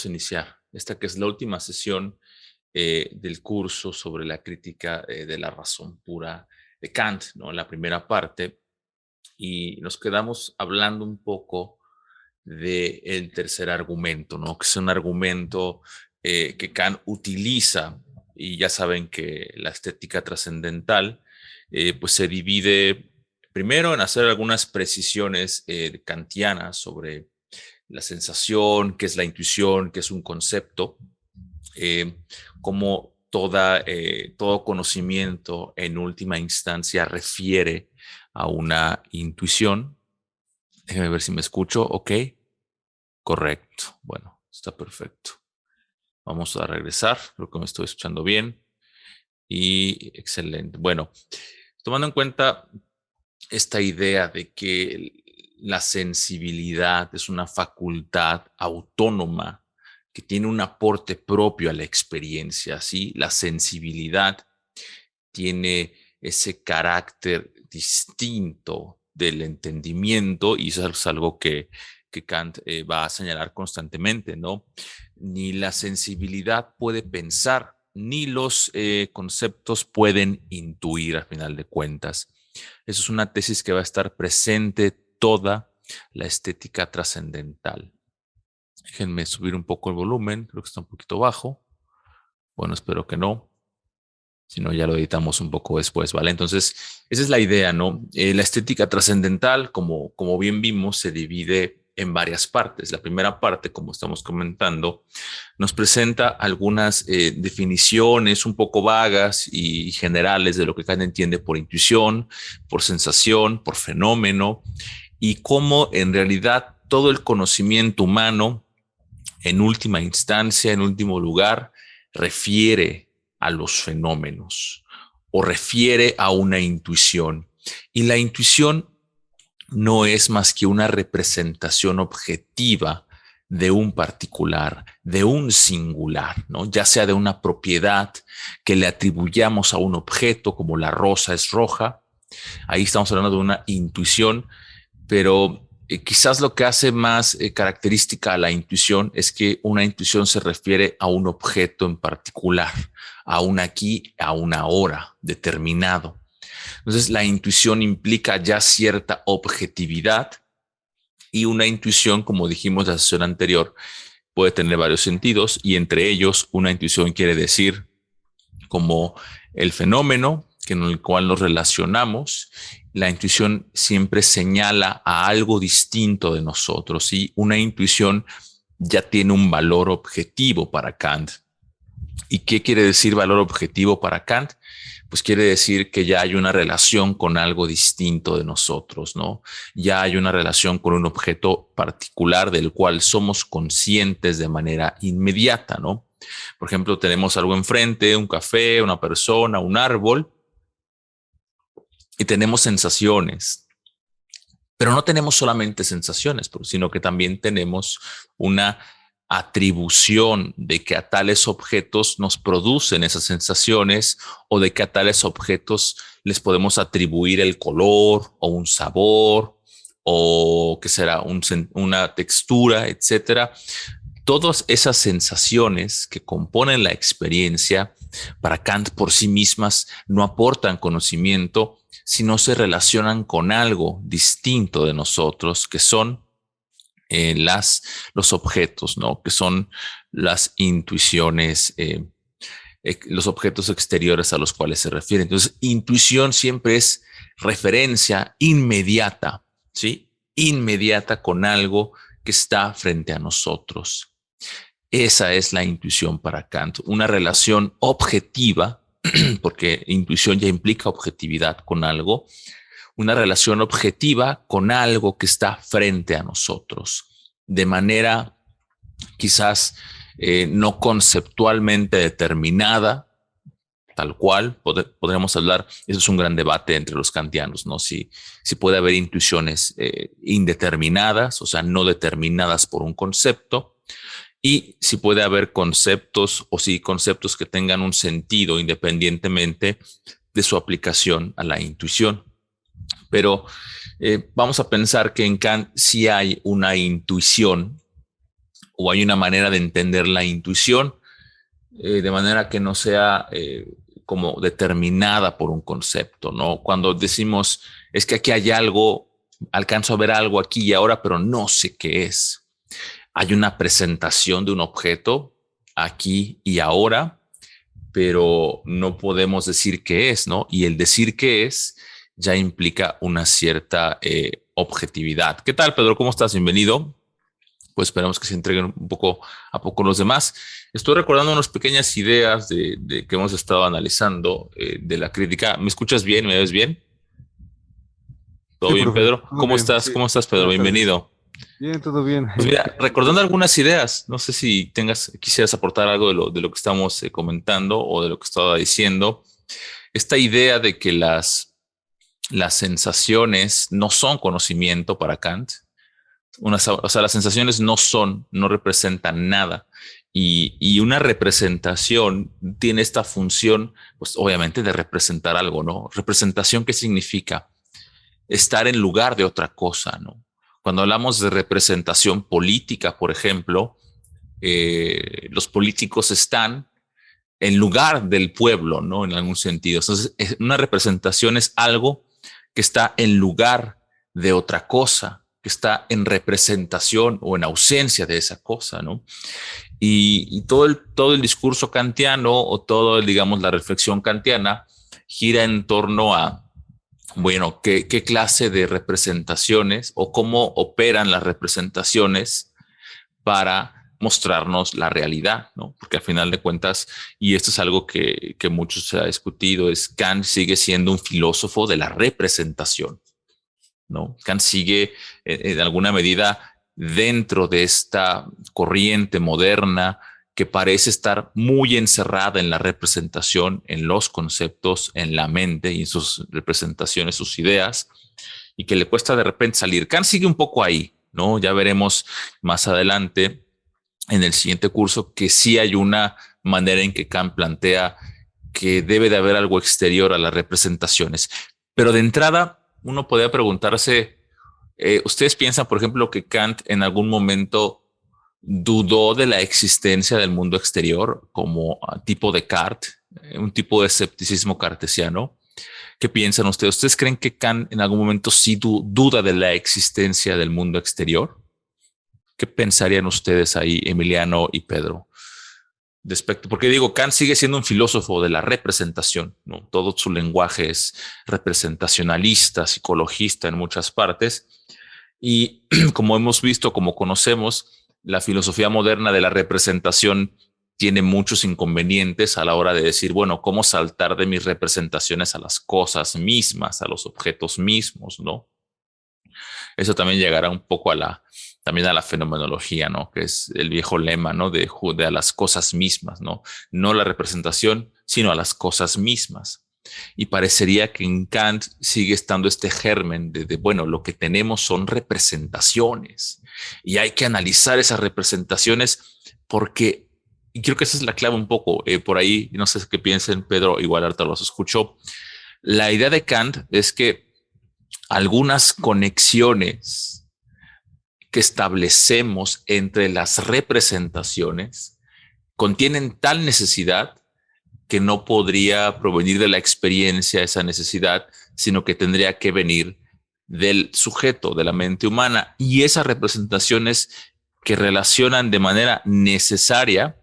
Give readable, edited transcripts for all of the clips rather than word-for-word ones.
vamos a iniciar esta que es la última sesión del curso sobre la crítica de la razón pura de Kant, ¿no? En la primera parte, y nos quedamos hablando un poco del tercer argumento, ¿no? Que es un argumento que Kant utiliza, y ya saben que la estética trascendental pues se divide primero en hacer algunas precisiones kantianas sobre la sensación, qué es la intuición, qué es un concepto, eh, como todo conocimiento en última instancia refiere a una intuición. Déjenme ver si me escucho. Ok, correcto. Bueno, está perfecto. Vamos a regresar. Creo que me estoy escuchando bien. Y excelente. Bueno, tomando en cuenta esta idea de que la sensibilidad es una facultad autónoma que tiene un aporte propio a la experiencia, ¿sí? La sensibilidad tiene ese carácter distinto del entendimiento y eso es algo que Kant va a señalar constantemente, ¿no? Ni la sensibilidad puede pensar, ni los conceptos pueden intuir al final de cuentas. Eso es una tesis que va a estar presente toda la estética trascendental. Déjenme subir un poco el volumen, creo que está un poquito bajo. Bueno, espero que no. Si no, ya lo editamos un poco después, ¿vale? Entonces, esa es la idea, ¿no? La estética trascendental, como bien vimos, se divide en varias partes. La primera parte, como estamos comentando, nos presenta algunas definiciones un poco vagas y generales de lo que cada entiende por intuición, por sensación, por fenómeno, y cómo en realidad todo el conocimiento humano, en última instancia, en último lugar, refiere a los fenómenos o refiere a una intuición. Y la intuición no es más que una representación objetiva de un particular, de un singular, ¿no? Ya sea de una propiedad que le atribuyamos a un objeto, como la rosa es roja. Ahí estamos hablando de una intuición, pero quizás lo que hace más característica a la intuición es que una intuición se refiere a un objeto en particular, a un aquí, a una ahora determinado. Entonces, la intuición implica ya cierta objetividad y una intuición, como dijimos en la sesión anterior, puede tener varios sentidos y entre ellos una intuición quiere decir como el fenómeno en el cual nos relacionamos. La intuición siempre señala a algo distinto de nosotros y una intuición ya tiene un valor objetivo para Kant. ¿Y qué quiere decir valor objetivo para Kant? Pues quiere decir que ya hay una relación con algo distinto de nosotros, ¿no? Ya hay una relación con un objeto particular del cual somos conscientes de manera inmediata, ¿no? Por ejemplo, tenemos algo enfrente, un café, una persona, un árbol, y tenemos sensaciones. Pero no tenemos solamente sensaciones, sino que también tenemos una atribución de que a tales objetos nos producen esas sensaciones o de que a tales objetos les podemos atribuir el color o un sabor o que será una textura, etcétera. Todas esas sensaciones que componen la experiencia para Kant por sí mismas no aportan conocimiento, sino se relacionan con algo distinto de nosotros, que son los objetos, ¿no? Que son las intuiciones, los objetos exteriores a los cuales se refiere. Entonces, intuición siempre es referencia inmediata, ¿sí? Inmediata con algo que está frente a nosotros. Esa es la intuición para Kant, una relación objetiva, porque intuición ya implica objetividad con algo, una relación objetiva con algo que está frente a nosotros, de manera quizás no conceptualmente determinada, tal cual, podríamos hablar, eso es un gran debate entre los kantianos, ¿no? Si puede haber intuiciones indeterminadas, o sea, no determinadas por un concepto, y si puede haber conceptos o si conceptos que tengan un sentido independientemente de su aplicación a la intuición. Pero vamos a pensar que en Kant sí hay una intuición o hay una manera de entender la intuición de manera que no sea como determinada por un concepto, ¿no? Cuando decimos, es que aquí hay algo, alcanzo a ver algo aquí y ahora, pero no sé qué es. Hay una presentación de un objeto aquí y ahora, pero no podemos decir qué es, ¿no? Y el decir qué es ya implica una cierta objetividad. ¿Qué tal, Pedro? ¿Cómo estás? Bienvenido. Pues esperamos que se entreguen un poco a poco los demás. Estoy recordando unas pequeñas ideas de que hemos estado analizando de la crítica. ¿Me escuchas bien? ¿Me ves bien? ¿Todo Sí, bien, profe, Pedro? todo ¿Cómo bien, estás? sí. ¿Cómo estás, Pedro? Buenas tardes. Bienvenido. Bien, todo bien. Pues mira, ¿Qué tal recordando usted? algunas ideas, no sé si quisieras aportar algo de lo que estamos comentando o de lo que estaba diciendo. Esta idea de que las sensaciones no son conocimiento para Kant. O sea, las sensaciones no representan nada. Y una representación tiene esta función, pues obviamente de representar algo, ¿no? Representación, ¿qué significa? Estar en lugar de otra cosa, ¿no? Cuando hablamos de representación política, por ejemplo, los políticos están en lugar del pueblo, ¿no? En algún sentido. Entonces, una representación es algo que está en lugar de otra cosa, que está en representación o en ausencia de esa cosa, ¿no? Y todo el discurso kantiano o todo, digamos, la reflexión kantiana gira en torno a, bueno, qué clase de representaciones o cómo operan las representaciones para mostrarnos la realidad, ¿no? Porque al final de cuentas, y esto es algo que mucho se ha discutido, es Kant sigue siendo un filósofo de la representación, ¿no? Kant sigue en alguna medida dentro de esta corriente moderna que parece estar muy encerrada en la representación, en los conceptos, en la mente y en sus representaciones, sus ideas, y que le cuesta de repente salir. Kant sigue un poco ahí, ¿no? Ya veremos más adelante en el siguiente curso que sí hay una manera en que Kant plantea que debe de haber algo exterior a las representaciones. Pero de entrada, uno podría preguntarse, ¿ustedes piensan, por ejemplo, que Kant en algún momento dudó de la existencia del mundo exterior como tipo Descartes, un tipo de escepticismo cartesiano? ¿Qué piensan ustedes? ¿Ustedes creen que Kant en algún momento sí duda de la existencia del mundo exterior? ¿Qué pensarían ustedes ahí, Emiliano y Pedro? Porque digo, Kant sigue siendo un filósofo de la representación, ¿no? Todo su lenguaje es representacionalista, psicologista en muchas partes. Y como hemos visto, como conocemos, la filosofía moderna de la representación tiene muchos inconvenientes a la hora de decir, bueno, ¿cómo saltar de mis representaciones a las cosas mismas, a los objetos mismos, ¿no? Eso también llegará un poco también a la fenomenología, ¿no? Que es el viejo lema, ¿no? De a las cosas mismas, ¿no? No la representación, sino a las cosas mismas. Y parecería que en Kant sigue estando este germen bueno, lo que tenemos son representaciones y hay que analizar esas representaciones porque, y creo que esa es la clave un poco, por ahí, no sé qué piensen, Pedro, igual ahorita los escucho. La idea de Kant es que algunas conexiones que establecemos entre las representaciones contienen tal necesidad que no podría provenir de la experiencia esa necesidad, sino que tendría que venir del sujeto, de la mente humana. Y esas representaciones que relacionan de manera necesaria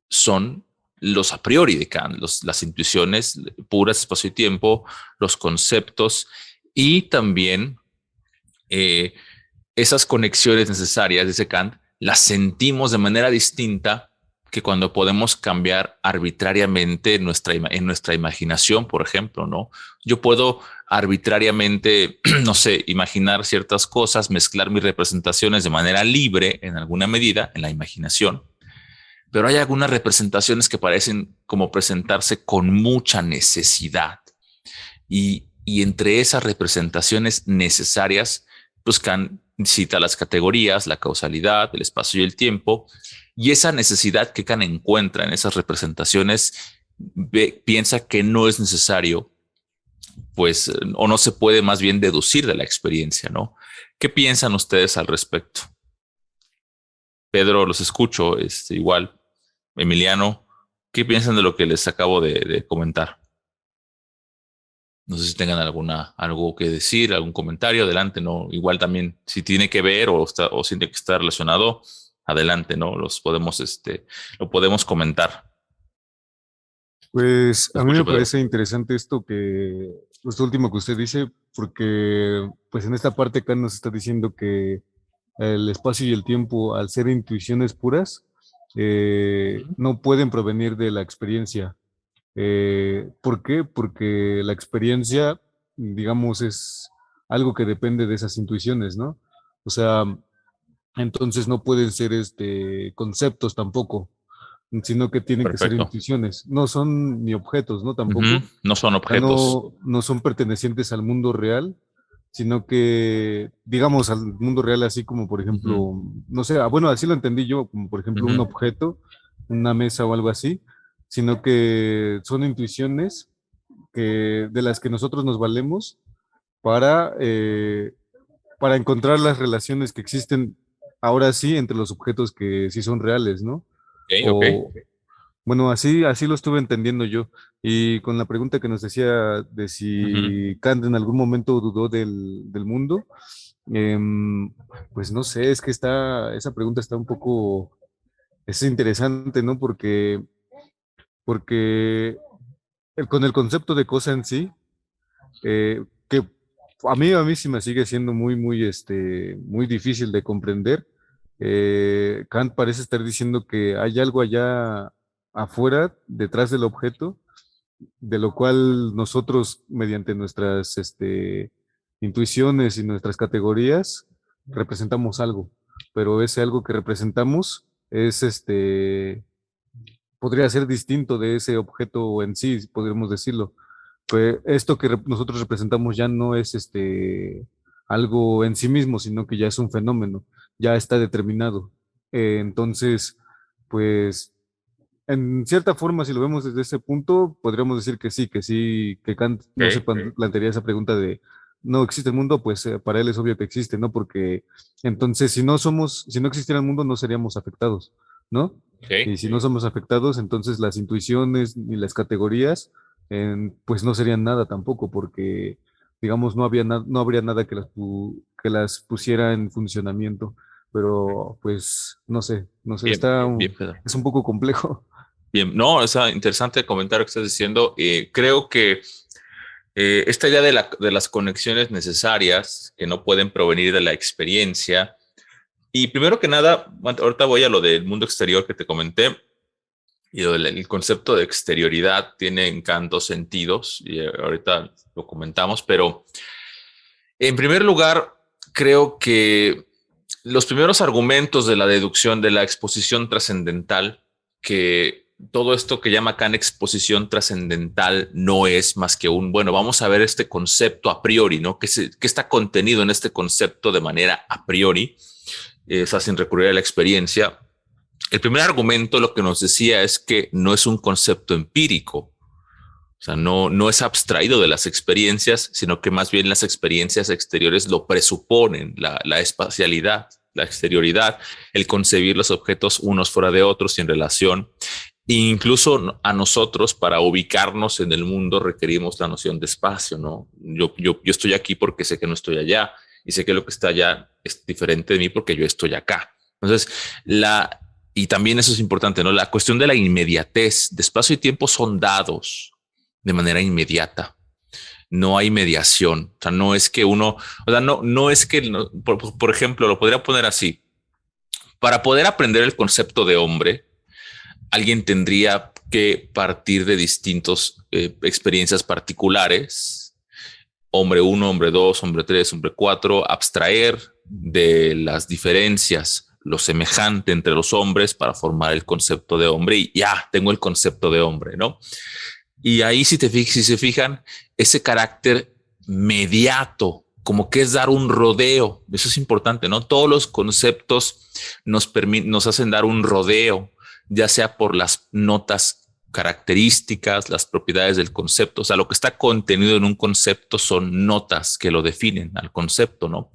son los a priori de Kant, las intuiciones puras, espacio y tiempo, los conceptos y también eh, esas conexiones necesarias, dice Kant, las sentimos de manera distinta que cuando podemos cambiar arbitrariamente en nuestra imaginación, por ejemplo, ¿no? Yo puedo arbitrariamente, no sé, imaginar ciertas cosas, mezclar mis representaciones de manera libre en alguna medida en la imaginación, pero hay algunas representaciones que parecen como presentarse con mucha necesidad. Y entre esas representaciones necesarias, pues Kant cita las categorías, la causalidad, el espacio y el tiempo, y esa necesidad que Kant encuentra en esas representaciones piensa que no es necesario, pues, o no se puede más bien deducir de la experiencia, ¿no? ¿Qué piensan ustedes al respecto? Pedro, los escucho, igual. Emiliano, ¿qué piensan de lo que les acabo de comentar? No sé si tengan algo que decir, algún comentario, adelante, ¿no? Igual también, si tiene que ver o si tiene que estar relacionado, adelante, ¿no? Lo podemos comentar. Pues Te a mí me escucho, Pedro. parece interesante esto último que usted dice, porque pues en esta parte Kant nos está diciendo que el espacio y el tiempo, al ser intuiciones puras, Ujú. no pueden provenir de la experiencia. ¿Por qué? Porque la experiencia, digamos, es algo que depende de esas intuiciones, ¿no? O sea, entonces no pueden ser conceptos tampoco, sino que tienen que ser Perfecto. intuiciones. No son ni objetos, ¿no? Ujú. Tampoco. No son O sea, objetos. no son pertenecientes al mundo real, sino que, digamos, al mundo real, así como, por Ujú. ejemplo, no sé, bueno, así lo entendí yo, como por ejemplo un Ujú. objeto, una mesa o algo así, sino que son intuiciones de las que nosotros nos valemos para, eh, para encontrar las relaciones que existen ahora sí entre los objetos que sí son reales, ¿no? Ok, ok. O, bueno, así lo estuve entendiendo yo. Y con la pregunta que nos decía de Ujú. si Kant en algún momento dudó del mundo, em, pues no sé, es que esa pregunta está un poco, es interesante, ¿no? Porque con el concepto de cosa en sí, que a mí sí me sigue siendo muy difícil de comprender. Kant parece estar diciendo que hay algo allá afuera, detrás del objeto, de lo cual nosotros, mediante nuestras intuiciones y nuestras categorías, representamos algo, pero ese algo que representamos podría ser distinto de ese objeto en sí, podríamos decirlo. Pues esto que nosotros representamos ya no es algo en sí mismo, sino que ya es un fenómeno, ya está determinado. Entonces, pues en cierta forma, si lo vemos desde ese punto, podríamos decir que Kant no se Ok. plantearía esa pregunta de no existe el mundo, pues para él es obvio que existe, ¿no? Porque entonces si no existiera el mundo, no seríamos afectados, ¿no? Ok. Y si no somos afectados, entonces las intuiciones ni las categorías, pues no serían nada tampoco, porque, digamos, no habría nada que las pusiera en funcionamiento. Pero, pues, no sé, Bien, bien, Pedro. es un poco complejo. Bien, no, es interesante el comentario que estás diciendo. Creo que esta idea de las conexiones necesarias que no pueden provenir de la experiencia. Y primero que nada, ahorita voy a lo del mundo exterior que te comenté. Y el concepto de exterioridad tiene en dos sentidos, y ahorita lo comentamos, pero en primer lugar, creo que los primeros argumentos de la deducción de la exposición trascendental, que todo esto que llama Kant exposición trascendental no es más que bueno, vamos a ver este concepto a priori, ¿no? ¿Qué está contenido en este concepto de manera a priori? O sea, sin recurrir a la experiencia. El primer argumento lo que nos decía es que no es un concepto empírico, o sea, no es abstraído de las experiencias, sino que más bien las experiencias exteriores lo presuponen, la espacialidad, la exterioridad, el concebir los objetos unos fuera de otros y en relación. E incluso a nosotros, para ubicarnos en el mundo, requerimos la noción de espacio, ¿no? Yo estoy aquí porque sé que no estoy allá y sé que lo que está allá es diferente de mí porque yo estoy acá. Entonces, y también eso es importante, ¿no? La cuestión de la inmediatez, de espacio y tiempo son dados de manera inmediata. No hay mediación. O sea, no es que o sea, no es que, por ejemplo, lo podría poner así. Para poder aprender el concepto de hombre, alguien tendría que partir de distintas experiencias particulares. Hombre uno, hombre dos, hombre tres, hombre cuatro, abstraer de las diferencias lo semejante entre los hombres para formar el concepto de hombre y ya tengo el concepto de hombre, ¿no? Y ahí, si se fijan, ese carácter mediato, como que es dar un rodeo, eso es importante, ¿no? Todos los conceptos nos hacen dar un rodeo, ya sea por las notas características, las propiedades del concepto, o sea, lo que está contenido en un concepto son notas que lo definen al concepto, ¿no?